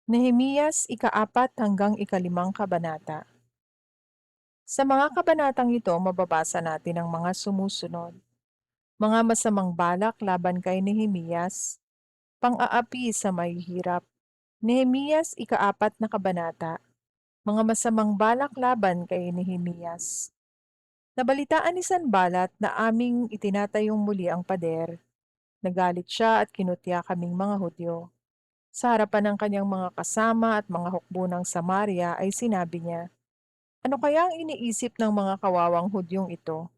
Nehemiyas ika-4 hanggang ika-5 kabanata. Sa mga kabanatang ito mababasa natin ang mga sumusunod. Mga masamang balak laban kay Nehemiyas, pang-aapi sa mahihirap. Nehemiyas ika-4 na kabanata. Mga masamang balak laban kay Nehemiyas. Nabalitaan ni Sanballat na aming itinatayong muli ang pader. Nagalit siya at kinutya kaming mga Hudyo. Sa harapan ng kanyang mga kasama at mga hukbo ng Samaria ay sinabi niya, "Ano kaya ang iniisip ng mga kawawang Hudyong ito?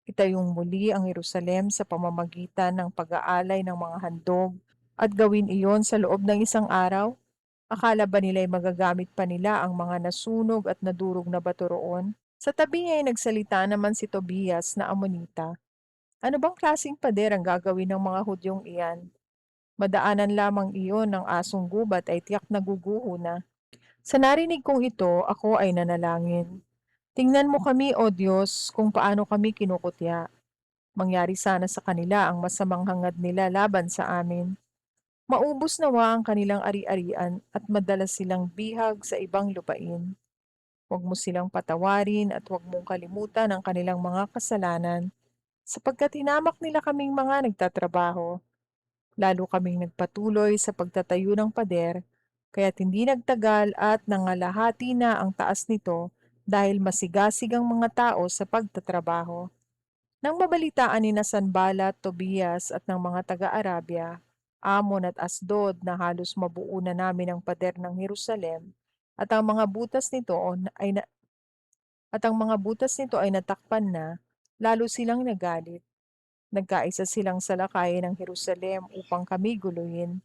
Itayong muli ang Jerusalem sa pamamagitan ng pag-aalay ng mga handog at gawin iyon sa loob ng isang araw? Akala ba nila'y magagamit pa nila ang mga nasunog at nadurog na bato roon?" Sa tabi niya ay nagsalita naman si Tobias na Amonita. "Ano bang klaseng pader ang gagawin ng mga Hudyong iyan? Madaanan lamang iyon ng asong gubat ay tiyak na guguho na." Sa narinig kong ito, ako ay nanalangin. Tingnan mo kami, O Diyos, kung paano kami kinukutya. Mangyari sana sa kanila ang masamang hangad nila laban sa amin. Maubos nawa ang kanilang ari-arian at madalas silang bihag sa ibang lupain. Huwag mo silang patawarin at huwag mong kalimutan ang kanilang mga kasalanan, sapagkat hinamak nila kaming mga nagtatrabaho. Lalo kaming nagpatuloy sa pagtatayo ng pader, kaya't hindi nagtagal at nangalahati na ang taas nito dahil masigasig ang mga tao sa pagtatrabaho. Nang mabalitaan ni na Sanballat, Tobias at ng mga taga-Arabia, Amon at Asdod na halos mabuo na namin ang pader ng Jerusalem at ang mga butas nito ay natakpan na, lalo silang nagalit. Nagkaisa silang salakayin ng Jerusalem upang kami guluhin.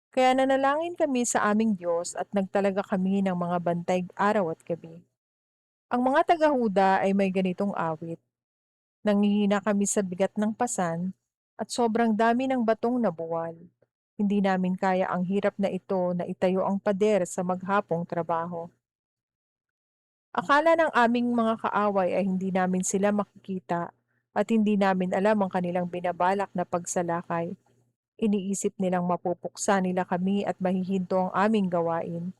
Kaya nanalangin kami sa aming Diyos at nagtalaga kami ng mga bantay araw at gabi. Ang mga taga-Huda ay may ganitong awit. Nanghihina kami sa bigat ng pasan at sobrang dami ng batong nabuwal. Hindi namin kaya ang hirap na ito na itayo ang pader sa maghapong trabaho. Akala ng aming mga kaaway ay hindi namin sila makikita at hindi namin alam ang kanilang binabalak na pagsalakay. Iniisip nilang mapupuksa nila kami at mahihinto ang aming gawain.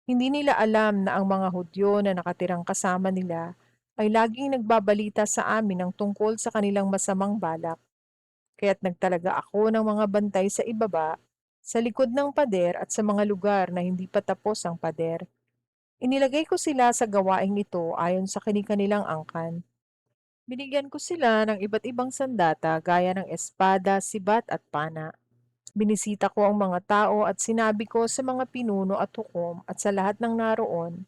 Hindi nila alam na ang mga Hudyo na nakatirang kasama nila ay laging nagbabalita sa amin ng tungkol sa kanilang masamang balak. Kaya't nagtalaga ako ng mga bantay sa ibaba, sa likod ng pader at sa mga lugar na hindi pa tapos ang pader. Inilagay ko sila sa gawaing ito ayon sa kanilang angkan. Binigyan ko sila ng iba't ibang sandata gaya ng espada, sibat at pana. Binisita ko ang mga tao at sinabi ko sa mga pinuno at hukom at sa lahat ng naroon,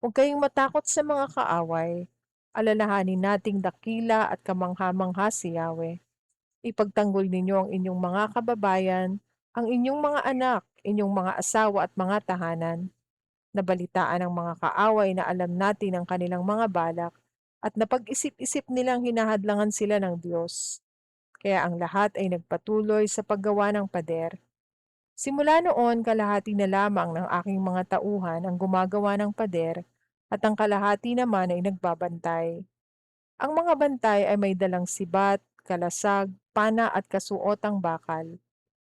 "Huwag kayong matakot sa mga kaaway. Alalahanin nating dakila at kamangha-mangha si Yahweh. Ipagtanggol ninyo ang inyong mga kababayan, ang inyong mga anak, inyong mga asawa at mga tahanan." Nabalitaan ng mga kaaway na alam natin ang kanilang mga balak at napag-isip-isip nilang hinahadlangan sila ng Diyos. Kaya ang lahat ay nagpatuloy sa paggawa ng pader. Simula noon, kalahati na lamang ng aking mga tauhan ang gumagawa ng pader at ang kalahati naman ay nagbabantay. Ang mga bantay ay may dalang sibat, kalasag, pana at kasuotang bakal.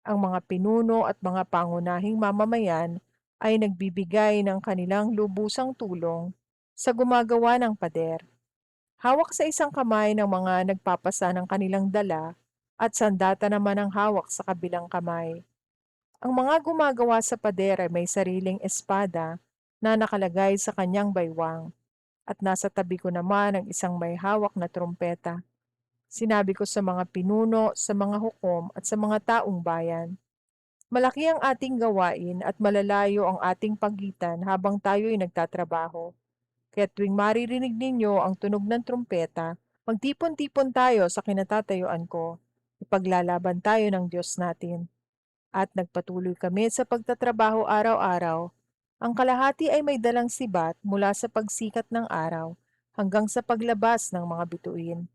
Ang mga pinuno at mga pangunahing mamamayan ay nagbibigay ng kanilang lubusang tulong sa gumagawa ng pader. Hawak sa isang kamay ng mga nagpapasa ng kanilang dala at sandata naman ang hawak sa kabilang kamay. Ang mga gumagawa sa pader ay may sariling espada na nakalagay sa kanyang baywang at nasa tabi ko naman ang isang may hawak na trumpeta. Sinabi ko sa mga pinuno, sa mga hukom at sa mga taong bayan, "Malaki ang ating gawain at malalayo ang ating pagitan habang tayo'y nagtatrabaho. Kaya tuwing maririnig ninyo ang tunog ng trumpeta, magtipon-tipon tayo sa kinatatayuan ko. Ipaglalaban tayo ng Diyos natin." At nagpatuloy kami sa pagtatrabaho araw-araw. Ang kalahati ay may dalang sibat mula sa pagsikat ng araw hanggang sa paglabas ng mga bituin.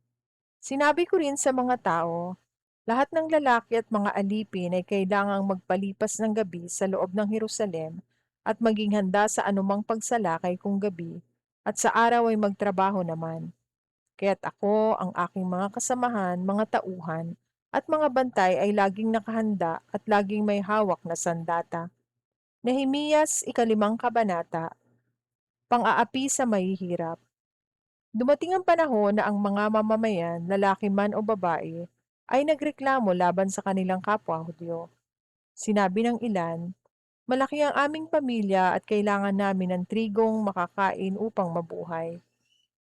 Sinabi ko rin sa mga tao, lahat ng lalaki at mga alipin ay kailangang magpalipas ng gabi sa loob ng Jerusalem at maging handa sa anumang pagsalakay kung gabi, at sa araw ay magtrabaho naman. Kaya't ako, ang aking mga kasamahan, mga tauhan, at mga bantay ay laging nakahanda at laging may hawak na sandata. Nehemiyas ikalimang kabanata, pang-aapi sa mahihirap. Dumating ang panahon na ang mga mamamayan, lalaki man o babae, ay nagreklamo laban sa kanilang kapwa Hudyo. Sinabi ng ilan, malaki ang aming pamilya at kailangan namin ng trigong makakain upang mabuhay.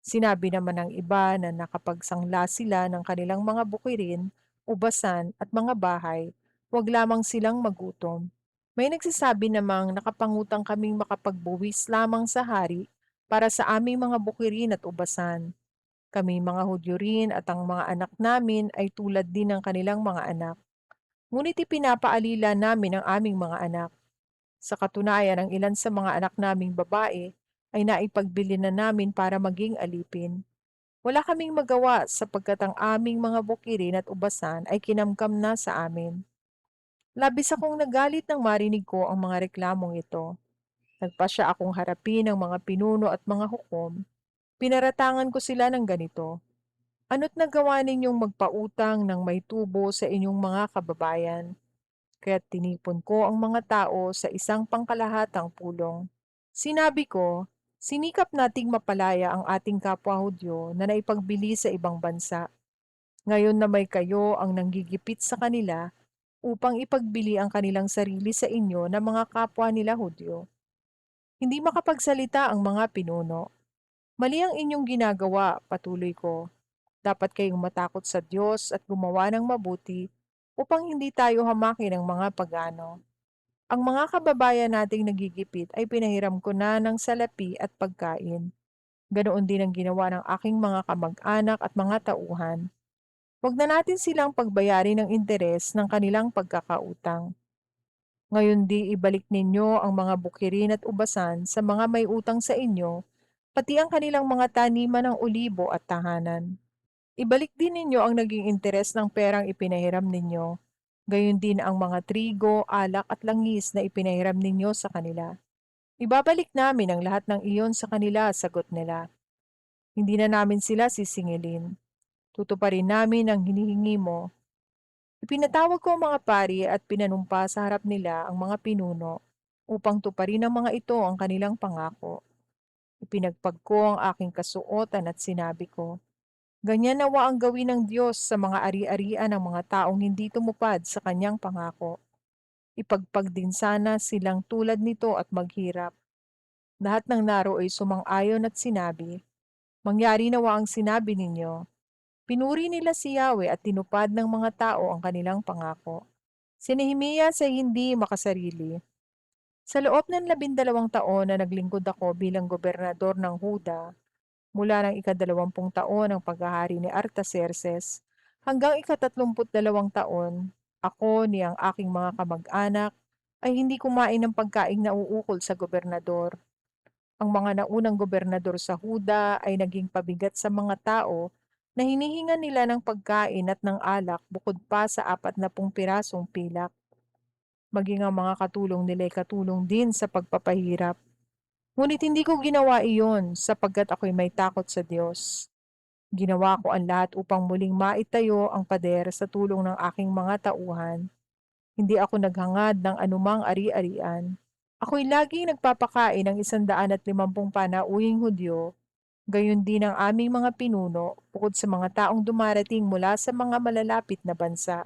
Sinabi naman ng iba na nakapagsangla sila ng kanilang mga bukirin, ubasan at mga bahay, wag lamang silang magutom. May nagsasabi namang nakapangutang kaming makapagbuwis lamang sa hari para sa aming mga bukirin at ubasan. Kami mga Hudyo rin at ang mga anak namin ay tulad din ng kanilang mga anak. Ngunit ipinapaalila namin ang aming mga anak. Sa katunayan, ang ilan sa mga anak naming babae ay naipagbili na namin para maging alipin. Wala kaming magawa sapagkat ang aming mga bukirin at ubasan ay kinamkam na sa amin. Labis akong nagalit nang marinig ko ang mga reklamong ito. Nagpasya akong harapin ang mga pinuno at mga hukom. Pinaratangan ko sila ng ganito. Ano't nagawa ninyong magpautang ng may tubo sa inyong mga kababayan? Kaya't tinipon ko ang mga tao sa isang pangkalahatang pulong. Sinabi ko, sinikap nating mapalaya ang ating kapwa Hudyo na naipagbili sa ibang bansa. Ngayon na may kayo ang nanggigipit sa kanila upang ipagbili ang kanilang sarili sa inyo na mga kapwa nila Hudyo. Hindi makapagsalita ang mga pinuno. Mali ang inyong ginagawa, patuloy ko. Dapat kayong matakot sa Diyos at gumawa ng mabuti upang hindi tayo hamakin ng mga pagano. Ang mga kababayan nating nagigipit ay pinahiram ko na ng salapi at pagkain. Ganoon din ang ginawa ng aking mga kamag-anak at mga tauhan. Huwag na natin silang pagbayarin ng interes ng kanilang pagkakautang. Ngayon di ibalik ninyo ang mga bukirin at ubasan sa mga may utang sa inyo, pati ang kanilang mga taniman ng olibo at tahanan. Ibalik din ninyo ang naging interes ng perang ipinahiram ninyo, gayon din ang mga trigo, alak at langis na ipinahiram ninyo sa kanila. Ibabalik namin ang lahat ng iyon sa kanila, sagot nila. Hindi na namin sila sisingilin. Tutuparin namin ang hinihingi mo. Ipinatawag ko ang mga pari at pinanumpa sa harap nila ang mga pinuno upang tuparin ng mga ito ang kanilang pangako. Ipinagpag ko ang aking kasuotan at sinabi ko, ganyan nawa ang gawin ng Diyos sa mga ari-arian ng mga taong hindi tumupad sa kanyang pangako. Ipagpag din sana silang tulad nito at maghirap. Lahat ng naro ay sumang-ayon at sinabi, mangyari nawa ang sinabi ninyo. Pinuri nila si Yahweh at tinupad ng mga tao ang kanilang pangako. Si Nehemiyas ay hindi makasarili. Sa loob ng 12 taon na naglingkod ako bilang gobernador ng Huda, mula ng ika-20 taon ng paghahari ni Artaxerxes hanggang ika-32 taon, ako ni ang aking mga kamag-anak ay hindi kumain ng pagkaing nauukol sa gobernador. Ang mga naunang gobernador sa Huda ay naging pabigat sa mga tao na hinihingan nila ng pagkain at ng alak bukod pa sa 40 pirasong pilak. Maging ang mga katulong nila ay katulong din sa pagpapahirap. Ngunit hindi ko ginawa iyon sapagkat ako'y may takot sa Diyos. Ginawa ko ang lahat upang muling maitayo ang pader sa tulong ng aking mga tauhan. Hindi ako naghangad ng anumang ari-arian. Ako'y laging nagpapakain ng 150 panauhing Hudyo, gayon din ang aming mga pinuno bukod sa mga taong dumarating mula sa mga malalapit na bansa.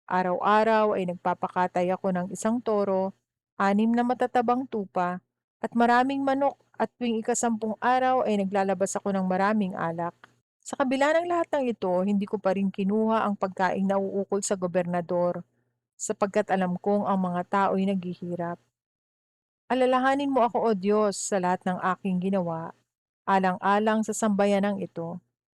Araw-araw ay nagpapakatay ako ng 1 toro, 6 na matatabang tupa, at maraming manok at tuwing ika-10 araw ay naglalabas ako ng maraming alak. Sa kabila ng lahat ng ito, hindi ko pa rin kinuha ang pagkaing nauukol sa gobernador sapagkat alam kong ang mga tao'y naghihirap. Alalahanin mo ako, O Diyos, sa lahat ng aking ginawa, alang-alang sa sambayanang ito.